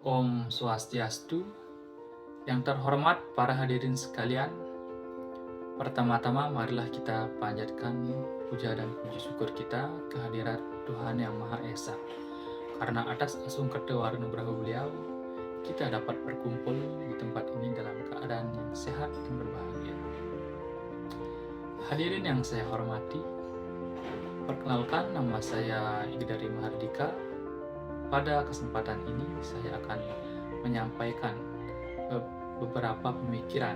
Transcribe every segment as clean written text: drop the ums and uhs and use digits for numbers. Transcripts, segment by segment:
Om Swastiastu, yang terhormat para hadirin sekalian. Pertama-tama marilah kita panjatkan puja dan puji syukur kita kehadirat Tuhan Yang Maha Esa. Karena atas asung kertawarunugraha beliau, kita dapat berkumpul di tempat ini dalam keadaan yang sehat dan berbahagia. Hadirin yang saya hormati, perkenalkan, nama saya Igdari Mahardika. Pada kesempatan ini saya akan menyampaikan beberapa pemikiran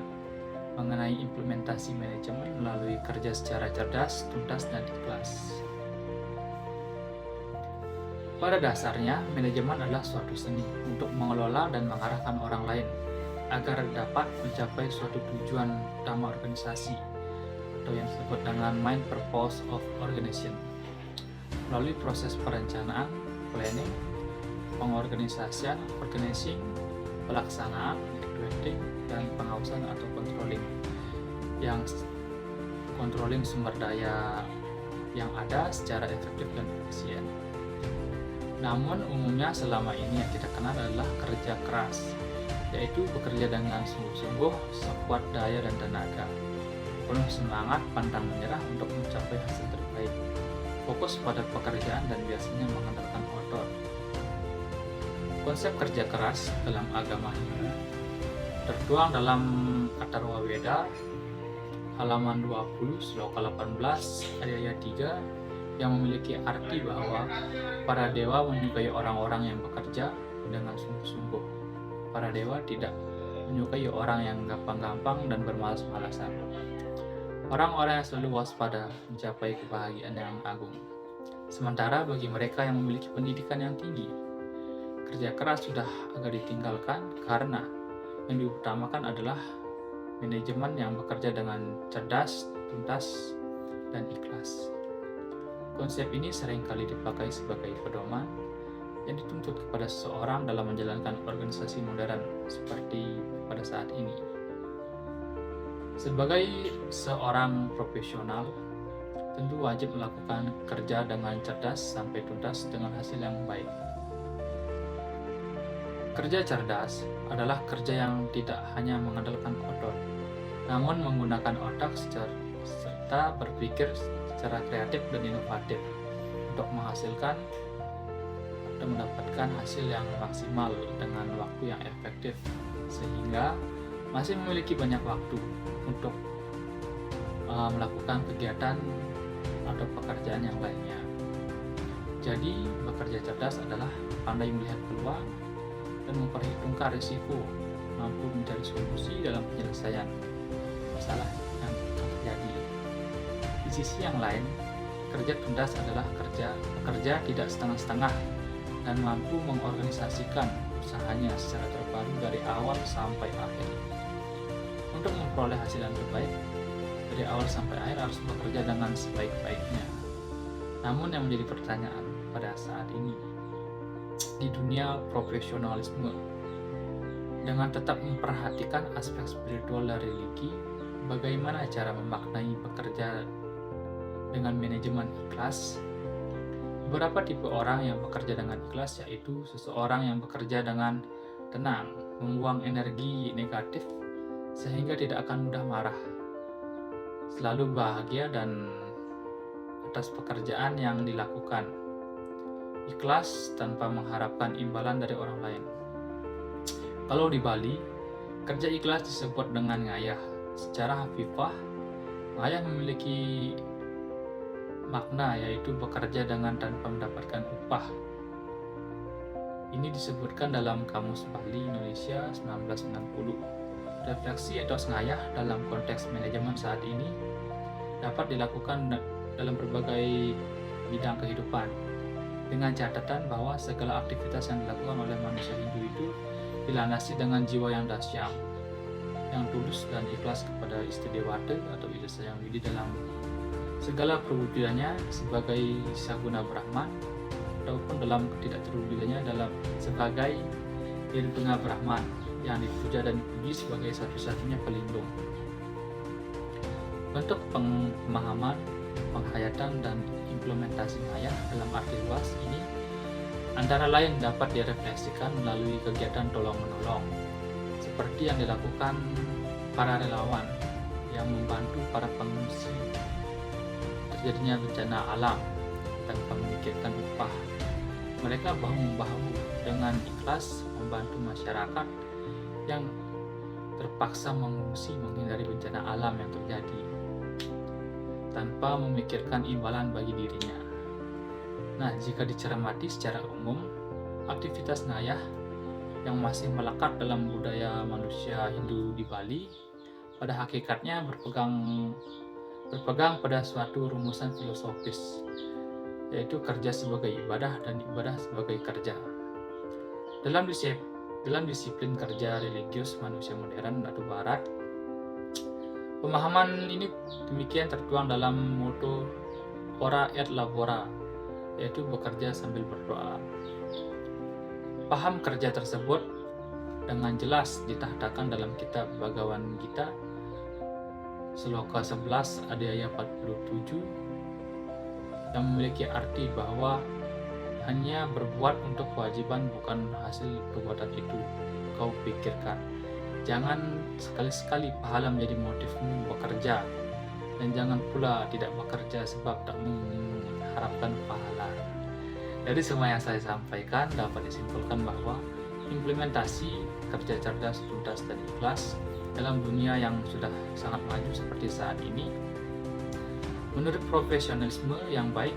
mengenai implementasi manajemen melalui kerja secara cerdas, tuntas, dan ikhlas. Pada dasarnya, manajemen adalah suatu seni untuk mengelola dan mengarahkan orang lain agar dapat mencapai suatu tujuan utama organisasi atau yang disebut dengan main purpose of organization melalui proses perencanaan, planning, pengorganisasian, organizing, pelaksanaan, executing, dan pengawasan atau controlling yang controlling sumber daya yang ada secara efektif dan efisien. Namun umumnya selama ini yang kita kenal adalah kerja keras, yaitu bekerja dengan sungguh-sungguh, sekuat daya dan tenaga, penuh semangat, pantang menyerah untuk mencapai hasil terbaik, fokus pada pekerjaan dan biasanya mengandalkan otot. Konsep kerja keras dalam agama Hindu tertuang dalam Atharva Veda halaman 20 sloka 18 ayat 3 yang memiliki arti bahwa para dewa menyukai orang-orang yang bekerja dengan sungguh-sungguh. Para dewa tidak menyukai orang yang gampang-gampang dan bermalas-malasan. Orang-orang yang selalu waspada mencapai kebahagiaan yang agung. Sementara bagi mereka yang memiliki pendidikan yang tinggi, kerja keras sudah agak ditinggalkan karena yang diutamakan adalah manajemen yang bekerja dengan cerdas, tuntas, dan ikhlas. Konsep ini seringkali dipakai sebagai pedoman yang dituntut kepada seseorang dalam menjalankan organisasi modern seperti pada saat ini. Sebagai seorang profesional, tentu wajib melakukan kerja dengan cerdas sampai tuntas dengan hasil yang baik. Kerja cerdas adalah kerja yang tidak hanya mengandalkan otot, namun menggunakan otak serta berpikir secara kreatif dan inovatif untuk menghasilkan dan mendapatkan hasil yang maksimal dengan waktu yang efektif, sehingga masih memiliki banyak waktu untuk melakukan kegiatan atau pekerjaan yang lainnya. Jadi, bekerja cerdas adalah pandai melihat peluang dan memperhitungkan risiko, mampu mencari solusi dalam penyelesaian masalah yang terjadi. Di sisi yang lain, kerja tuntas adalah kerja tidak setengah-setengah dan mampu mengorganisasikan usahanya secara terpadu dari awal sampai akhir. Untuk memperoleh hasil yang terbaik, dari awal sampai akhir harus bekerja dengan sebaik-baiknya. Namun yang menjadi pertanyaan pada saat ini, di dunia profesionalisme, dengan tetap memperhatikan aspek spiritual dan religi, bagaimana cara memaknai bekerja dengan manajemen ikhlas? Beberapa tipe orang yang bekerja dengan ikhlas, yaitu seseorang yang bekerja dengan tenang, membuang energi negatif sehingga tidak akan mudah marah, selalu bahagia dan atas pekerjaan yang dilakukan, ikhlas tanpa mengharapkan imbalan dari orang lain. Kalau di Bali, kerja ikhlas disebut dengan ngayah. Secara hafifah, ngayah memiliki makna yaitu bekerja dengan tanpa mendapatkan upah. Ini disebutkan dalam Kamus Bali Indonesia 1990. Refleksi etos ngayah dalam konteks manajemen saat ini dapat dilakukan dalam berbagai bidang kehidupan, dengan catatan bahwa segala aktivitas yang dilakukan oleh manusia Hindu itu dilandasi dengan jiwa yang dasyat, yang tulus dan ikhlas kepada Isti Dewata atau Ida Sayang Widi dalam segala perwujudannya sebagai Saguna Brahman ataupun dalam ketidakterwujudannya dalam sebagai Nirguna Brahman yang dipuja dan dipuji sebagai satu-satunya pelindung. Bentuk pemahaman, penghayatan, dan implementasi ngayah dalam arti luas ini Antara lain dapat direfleksikan melalui kegiatan tolong-menolong, seperti yang dilakukan para relawan yang membantu para pengungsi terjadinya bencana alam tanpa memikirkan upah. Mereka bahu-membahu dengan ikhlas membantu masyarakat yang terpaksa mengungsi menghindari bencana alam yang terjadi tanpa memikirkan imbalan bagi dirinya. Nah, jika dicermati secara umum, aktivitas ngayah yang masih melekat dalam budaya manusia Hindu di Bali pada hakikatnya berpegang pada suatu rumusan filosofis, yaitu kerja sebagai ibadah dan ibadah sebagai kerja. Dalam disiplin kerja religius manusia modern atau barat, pemahaman ini demikian tertuang dalam motto Ora et Labora, yaitu bekerja sambil berdoa. Paham kerja tersebut dengan jelas ditahtakan dalam kitab Bhagavad Gita Sloka 11 Adhyaya 47 yang memiliki arti bahwa hanya berbuat untuk kewajiban bukan hasil perbuatan itu kau pikirkan. Jangan sekali-sekali pahala menjadi motifmu bekerja, dan jangan pula tidak bekerja sebab tak mengharapkan pahala. Dari semua yang saya sampaikan dapat disimpulkan bahwa implementasi kerja cerdas, tuntas, dan ikhlas dalam dunia yang sudah sangat maju seperti saat ini, menurut profesionalisme yang baik,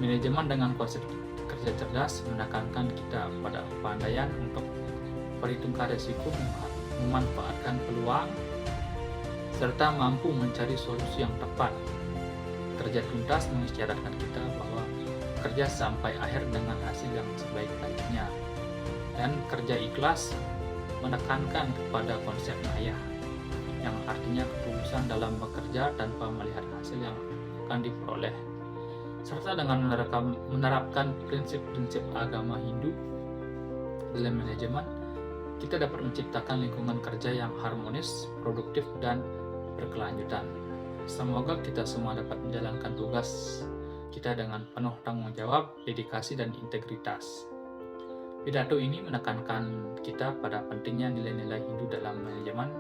manajemen dengan konsep kerja cerdas menekankan kita pada kepandaian untuk perhitungkan resiko, memanfaatkan peluang, serta mampu mencari solusi yang tepat. Kerja tuntas mengisyaratkan kita bahwa kerja sampai akhir dengan hasil yang sebaik-baiknya, dan kerja ikhlas menekankan kepada konsep ngayah yang artinya ketulusan dalam bekerja tanpa melihat hasil yang akan diperoleh, serta dengan menerapkan prinsip-prinsip agama Hindu dalam manajemen, kita dapat menciptakan lingkungan kerja yang harmonis, produktif, dan berkelanjutan. Semoga kita semua dapat menjalankan tugas kita dengan penuh tanggung jawab, dedikasi, dan integritas. Pidato ini menekankan kita pada pentingnya nilai-nilai Hindu dalam manajemen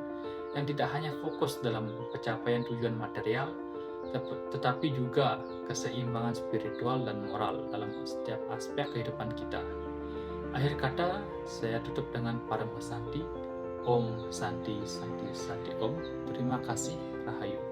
yang tidak hanya fokus dalam pencapaian tujuan material, tetapi juga keseimbangan spiritual dan moral dalam setiap aspek kehidupan kita. Akhir kata, saya tutup dengan Paramasanti. Om Santi Santi Santi Om. Terima kasih. Rahayu.